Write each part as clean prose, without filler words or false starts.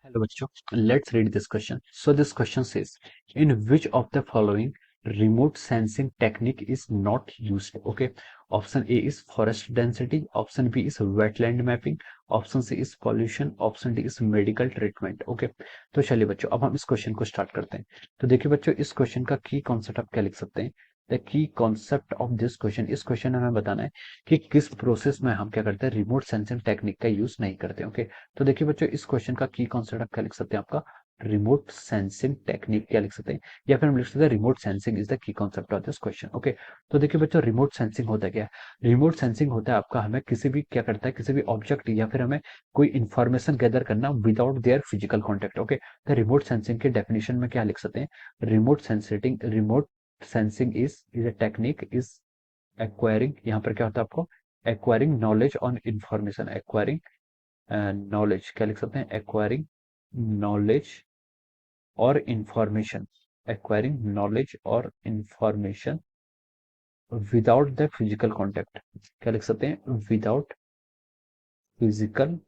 Hello बच्चों, let's read this question. So this question says, in which of the following remote sensing technique is not used? Okay, option A is forest density, option B is wetland mapping, option C is pollution, option D is medical treatment. Okay, तो चलिए बच्चों, अब हम इस question को start करते हैं. तो देखिए बच्चों, इस क्वेश्चन का की कॉन्सेप्ट आप क्या लिख सकते हैं? The key concept of this question, इस क्वेश्चन में हमें बताना है कि किस प्रोसेस में हम क्या करते हैं, रिमोट सेंसिंग टेक्निक का यूज नहीं करते. ओके, तो देखिए बच्चों, इस क्वेश्चन का की कॉन्सेप्ट आप क्या लिख सकते हैं? आपका रिमोट सेंसिंग टेक्निक क्या लिख सकते हैं, या फिर हम लिख सकते हैं remote sensing is the key concept of this question. Okay, तो देखिए बच्चों, रिमोट सेंसिंग होता क्या है? रिमोट सेंसिंग होता है आपका, हमें किसी भी क्या करता है, किसी भी ऑब्जेक्ट या फिर हमें कोई इंफॉर्मेशन गैदर करना without their physical contact. Okay, तो रिमोट सेंसिंग के डेफिनेशन में क्या लिख सकते हैं? Remote sensing is a technique is acquiring, यहाँ पर क्या होता है आपको? Acquiring knowledge on information, acquiring knowledge क्या लिख सकते हैं? एक्वायरिंग नॉलेज और इंफॉर्मेशन, एक्वायरिंग नॉलेज और information without the physical contact. क्या लिख सकते हैं? Without physical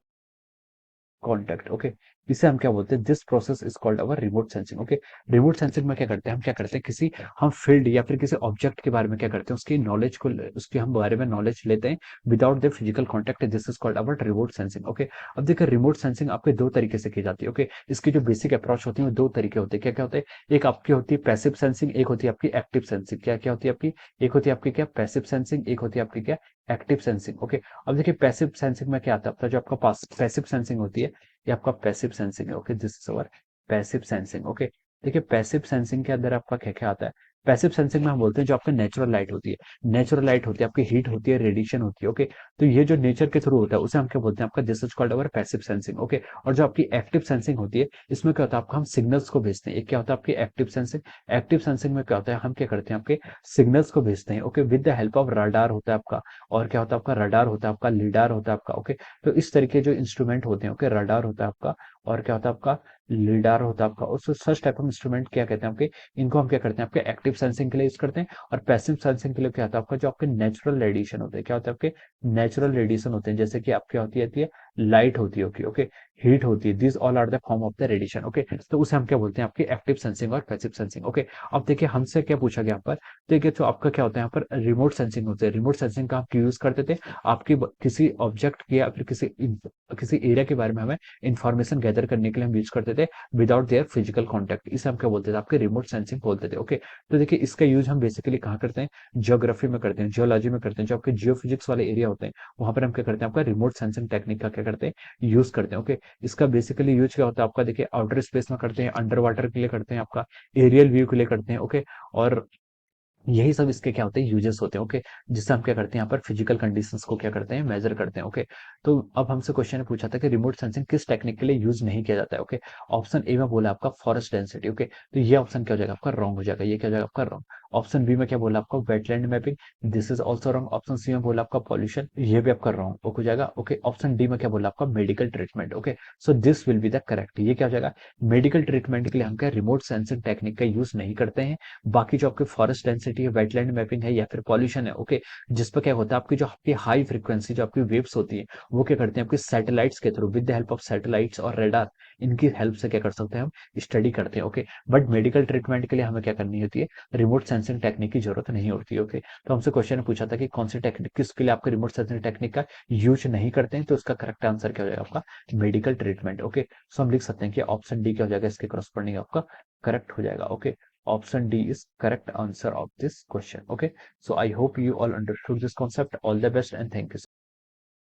contact. ओके, इसे हम क्या बोलते हैं? This process is called our remote sensing. Okay, remote sensing में क्या करते हैं? हम क्या करते हैं, किसी हम फील्ड या फिर किसी ऑब्जेक्ट के बारे में क्या करते हैं, उसकी नॉलेज को, उसके हम बारे में नॉलेज लेते हैं without the physical contact. This is called our remote sensing. Okay, अब देखिए, रिमोट सेंसिंग आपके दो तरीके से की जाती है. ओके, इसकी जो बेसिक अप्रोच होती है वो दो तरीके होते हैं. क्या क्या होते हैं? एक आपकी होती है पैसिव सेंसिंग, एक होती है आपकी एक्टिव सेंसिंग. क्या क्या होती है आपकी? एक होती है आपकी क्या, पैसिव सेंसिंग, एक होती है आपकी क्या, एक्टिव सेंसिंग. ओके, अब देखिए पैसिव सेंसिंग में क्या आता है? आपका जो आपका पास पैसिव सेंसिंग होती है, ये आपका पैसिव सेंसिंग है. Okay, this is our passive sensing. Okay, देखिए पैसिव सेंसिंग के अंदर आपका क्या क्या आता है? पैसिव सेंसिंग में हम बोलते हैं जो आपका नेचुरल लाइट होती है, नेचुरल लाइट होती है, आपकी हीट होती है, रेडिएशन होती है. ओके, तो ये जो नेचर के थ्रू होता है उसे हम क्या बोलते हैं? आपका this is called our passive sensing. Okay, और जो आपकी एक्टिव सेंसिंग होती है, इसमें क्या होता है? आपका हम सिग्नल्स को भेजते हैं. एक क्या होता है आपकी एक्टिव सेंसिंग, एक्टिव सेंसिंग में क्या होता है? हम क्या करते हैं? आपके सिग्नल्स को भेजते हैं. Okay, with the help of radar होता है आपका, और क्या होता है आपका? रडार होता है आपका, लीडार होता है आपका. ओके, तो इस तरीके जो इंस्ट्रूमेंट होते हैं, ओके, रडार होता है आपका, और क्या होता है आपका? लीडार होता है आपका. और सच टाइप ऑफ इंस्ट्रूमेंट क्या कहते हैं आपके? इनको हम क्या करते हैं? आपके एक्टिव सेंसिंग के लिए यूज करते हैं. और पैसिव सेंसिंग के लिए क्या होता है आपका? जो आपके नेचुरल रेडिएशन होते हैं, क्या होता है आपके? नेचुरल रेडिएशन होते हैं, जैसे कि आपकी होती है लाइट होती है. ओके ओके, हीट होती है. This all are the form of the radiation. Okay, तो उसे हम क्या बोलते हैं? आपकी एक्टिव सेंसिंग और पैसिव सेंसिंग. ओके, अब देखिए हमसे क्या पूछा गया यहाँ पर. देखिए, तो आपका क्या होता है यहाँ पर? रिमोट सेंसिंग होते हैं. रिमोट सेंसिंग का आप क्यों यूज करते थे? आपकी किसी ऑब्जेक्ट की या फिर किसी एरिया के बारे में हमें इंफॉर्मेशन गैदर करने के लिए हम यूज करते थे विदाउट देयर फिजिकल कॉन्टेक्ट. इसे हम क्या बोलते थे? आपके रिमोट सेंसिंग बोलते थे. ओके, तो देखिए इसका यूज हम बेसिकली कहाँ करते हैं? ज्योग्राफी में करते हैं, जियोलॉजी में करते हैं. जो आपके जियो फिजिक्स वाले एरिया होते हैं, वहां पर हम क्या करते हैं? आपका रिमोट सेंसिंग टेक्निक का क्या करते हैं? यूज करते हैं. ओके, इसका बेसिकली यूज क्या होता है आपका? देखिए आउटर स्पेस में करते हैं, अंडर वाटर के लिए करते हैं, आपका एरियल व्यू के लिए करते हैं. ओके, और यही सब इसके क्या होते हैं? यूजेस होते हैं. ओके, जिससे हम क्या करते हैं? यहाँ पर फिजिकल कंडीशंस को क्या करते हैं? मेजर करते हैं. ओके, तो अब हमसे क्वेश्चन ने पूछा था कि रिमोट सेंसिंग किस टेक्निक के लिए यूज नहीं किया जाता है. ओके, ऑप्शन ए में बोला आपका फॉरेस्ट डेंसिटी. ओके, तो ये ऑप्शन क्या हो जाएगा आपका? रॉन्ग हो जाएगा. ये क्या हो जाएगा आपका? रॉन्ग. ऑप्शन बी में क्या बोला आपका? Wetland mapping. This is also wrong. Option C में बोला आपका पॉल्यूशन. ये भी आपका रॉन्ग हो जाएगा. ओके, ऑप्शन डी में क्या बोला आपका? Medical treatment. Okay, so this will be the correct. ये क्या हो जाएगा? मेडिकल ट्रीटमेंट के लिए हम क्या रिमोट सेंसिंग टेक्निक का यूज नहीं करते हैं. बाकी जो आपकी फॉरेस्ट डेंसिटी है, वेटलैंड मैपिंग है, या फिर पॉल्यूशन है, ओके, जिस पर क्या होता है? आपकी जो आपकी हाई फ्रीक्वेंसी जो आपकी वेव्स होती है, वो क्या करते हैं? आपके सैटेलाइट्स के through, with the help of satellites और रेडार, इनकी हेल्प से क्या कर सकते हैं? हम स्टडी करते हैं. ओके, बट मेडिकल ट्रीटमेंट के लिए हमें क्या करनी होती है? रिमोट सेंसिंग टेक्निक की जरूरत नहीं होती है. ओके, तो हमसे क्वेश्चन ने पूछा था कि कौन सी टेक्निक, किसके लिए आपके रिमोट सेंसिंग टेक्निक का यूज नहीं करते हैं, तो उसका करेक्ट आंसर क्या हो जाएगा आपका? Medical treatment. ओके, सो हम लिख सकते हैं कि ऑप्शन डी क्या हो जाएगा? इसके करस्पॉन्डिंग आपका करेक्ट हो जाएगा. Okay, option D is correct answer of this question. Okay, so I hope you all understood this concept. All the best and thank you.